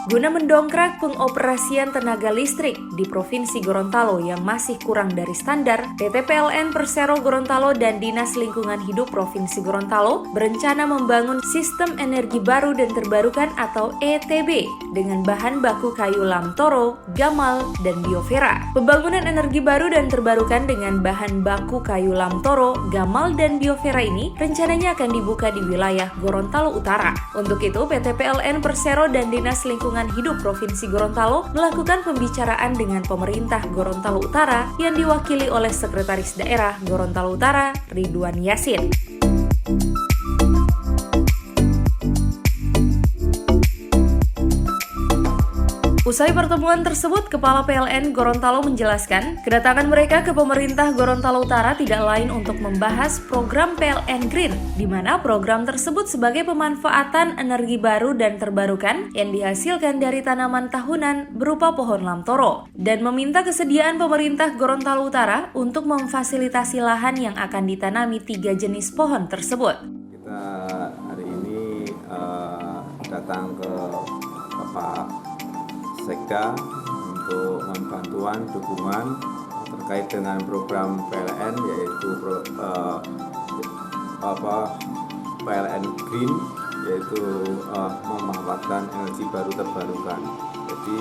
Guna mendongkrak pengoperasian tenaga listrik di Provinsi Gorontalo yang masih kurang dari standar, PT PLN Persero Gorontalo dan Dinas Lingkungan Hidup Provinsi Gorontalo berencana membangun sistem energi baru dan terbarukan atau ETB dengan bahan baku kayu lamtoro, gamal, dan biofera. Pembangunan energi baru dan terbarukan dengan bahan baku kayu lamtoro, gamal, dan biofera ini rencananya akan dibuka di wilayah Gorontalo Utara. Untuk itu, PT PLN Persero dan Dinas Lingkungan Hidup Provinsi Gorontalo melakukan pembicaraan dengan pemerintah Gorontalo Utara yang diwakili oleh Sekretaris Daerah Gorontalo Utara, Ridwan Yasin. Usai pertemuan tersebut, Kepala PLN Gorontalo menjelaskan, kedatangan mereka ke pemerintah Gorontalo Utara tidak lain untuk membahas program PLN Green, di mana program tersebut sebagai pemanfaatan energi baru dan terbarukan yang dihasilkan dari tanaman tahunan berupa pohon lamtoro, dan meminta kesediaan pemerintah Gorontalo Utara untuk memfasilitasi lahan yang akan ditanami 3 jenis pohon tersebut. Kita hari ini datang ke Bapak Sekda untuk membantuan dukungan terkait dengan program PLN, yaitu PLN Green, yaitu memanfaatkan energi baru terbarukan. Jadi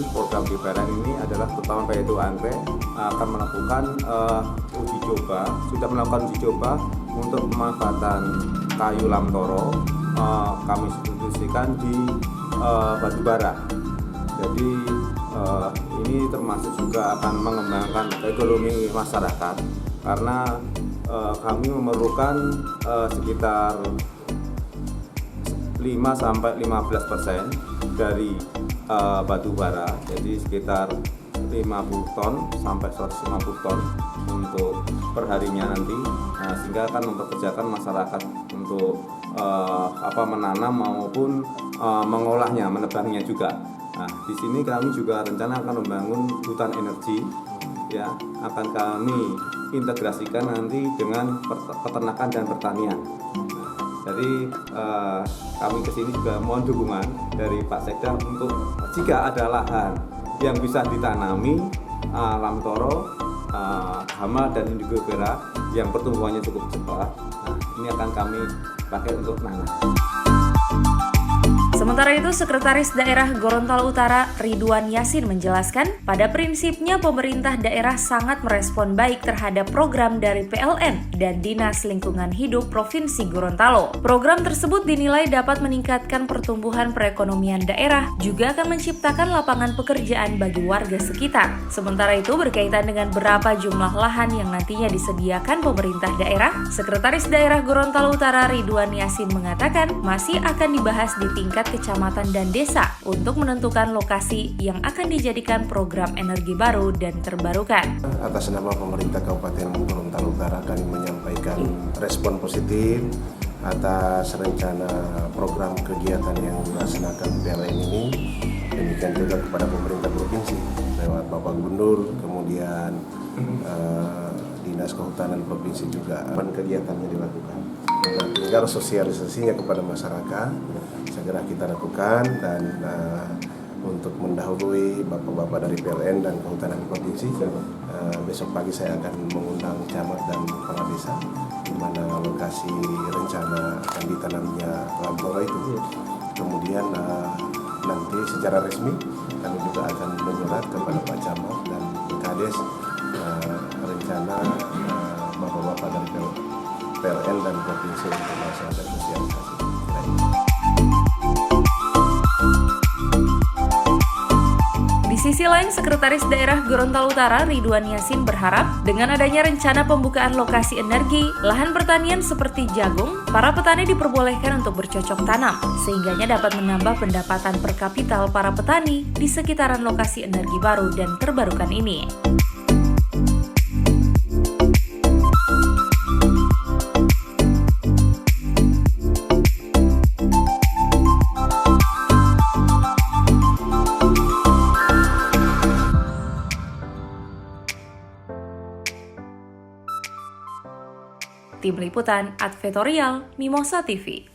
program di PLN ini adalah pertama yaitu ANPE akan melakukan sudah melakukan uji coba untuk pemanfaatan kayu lamtoro. Kami institusikan di batubara. Jadi ini termasuk juga akan mengembangkan ekonomi masyarakat karena kami memerlukan sekitar 5-15% dari batubara, jadi sekitar 50 ton sampai 150 ton untuk perharinya nanti, sehingga akan mempekerjakan masyarakat untuk menanam maupun mengolahnya, menebangnya juga. Nah, di sini kami juga rencana akan membangun hutan energi, ya, akan kami integrasikan nanti dengan peternakan dan pertanian. Jadi kami kesini juga mohon dukungan dari Pak Sekda untuk jika ada lahan yang bisa ditanami lamtoro, hama, dan indigo vera yang pertumbuhannya cukup cepat. Nah, ini akan kami pakai untuk nanam. Sementara itu, Sekretaris Daerah Gorontalo Utara Ridwan Yasin menjelaskan, pada prinsipnya pemerintah daerah sangat merespon baik terhadap program dari PLN dan Dinas Lingkungan Hidup Provinsi Gorontalo. Program tersebut dinilai dapat meningkatkan pertumbuhan perekonomian daerah, juga akan menciptakan lapangan pekerjaan bagi warga sekitar. Sementara itu, berkaitan dengan berapa jumlah lahan yang nantinya disediakan pemerintah daerah, Sekretaris Daerah Gorontalo Utara Ridwan Yasin mengatakan masih akan dibahas di tingkat kecamatan dan desa untuk menentukan lokasi yang akan dijadikan program energi baru dan terbarukan. Atas nama pemerintah Kabupaten Gorontalo Utara, kami menyampaikan respon positif atas rencana program kegiatan yang dilaksanakan PLN ini. Demikian juga kepada pemerintah provinsi lewat Bapak Gubernur, kemudian Dinas Kehutanan Provinsi juga kegiatannya dilakukan. Nah, tinggal sosialisasinya kepada masyarakat segera kita lakukan, dan untuk mendahului bapak-bapak dari PLN dan Kehutanan Provinsi, besok pagi saya akan mengundang camat dan kepala desa di mana lokasi rencana akan ditanamnya lamtoro itu. Kemudian nanti secara resmi kami juga akan menyurat kepada Pak Camat dan Kades rencana bapak-bapak dari PLN dan Provinsi untuk melaksanakan sosialisasi. Di sisi lain, Sekretaris Daerah Gorontalo Utara Ridwan Yasin berharap dengan adanya rencana pembukaan lokasi energi, lahan pertanian seperti jagung, para petani diperbolehkan untuk bercocok tanam, sehingganya dapat menambah pendapatan per kapital para petani di sekitaran lokasi energi baru dan terbarukan ini. Tim Liputan Advertorial Mimosa TV.